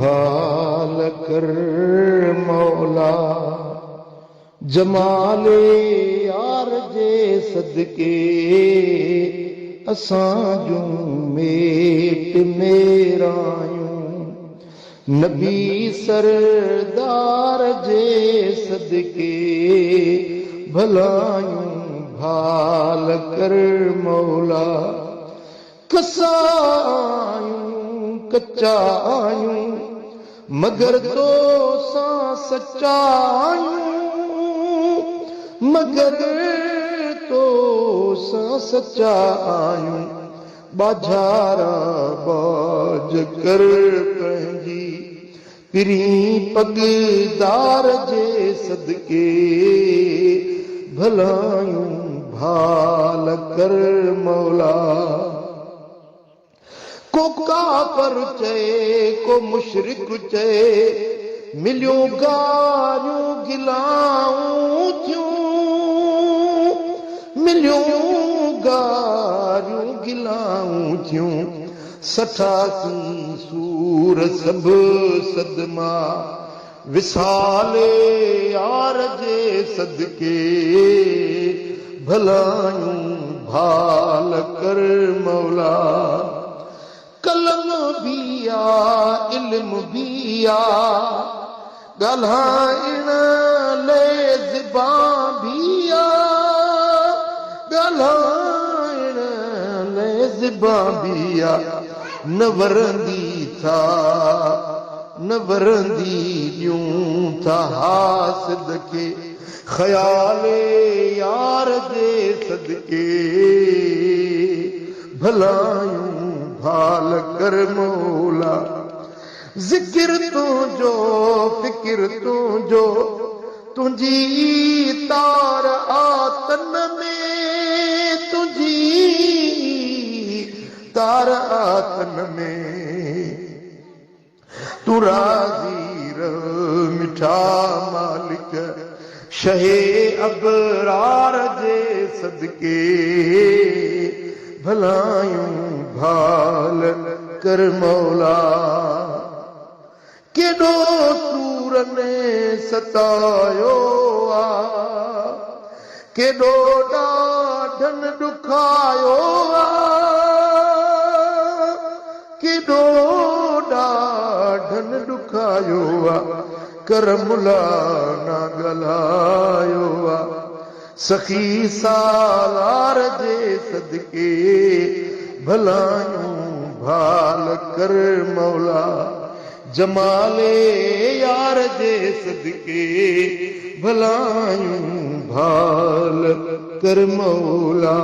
भाल कर मौला जमाले यार जे सदके असां जूं मेट मेरायूं नबी सरदार जे सदके भलायूं भाल कर मौला कसायूं कच्चा आयूं मगर तो सां सच्चा आयूं मगर तो सां सच्चा आयूं बाझारा बाज कर पंहिंजी पिरी पगदार जे सदके भलायूं भाल कर मौला को काफ़िर चए को मुशरिक चए मिलियो गारियूं गिलाऊं थियूं मिलियो गारियूं गिलाऊं थियूं सठासी सूर सब सदमा विसाले यार जे सदके भलायूं भाल कर मौला कलम भी आ इल्म भी आ ॻाल्हाइण लाइ ज़बान भी आ ॻाल्हाइण लाइ ज़बान भी आ न वरंदी था न वरंदी ॾियूं था हासिद खे ख़याले यार जे सदके भलायूं भाल कर मौला ज़िक्र तुंहिंजो फ़िक्र तुंहिंजो तुंहिंजी तार आतन में तुंहिंजी तार आतन में तू राज़ी रह मिठा मालिक शहे अबरार जे सदके भलायूं भाल कर मौला केॾो सूर ने सतायो आ केॾो ॾाढन ॾुखायो आ केॾो ॾाढन ॾुखायो आ करमुला ना ॻाल्हायो आ सखी सालार जे सदके भलायूं भाल कर मौला जमाले यार जे सदके भलायूं भाल कर मौला।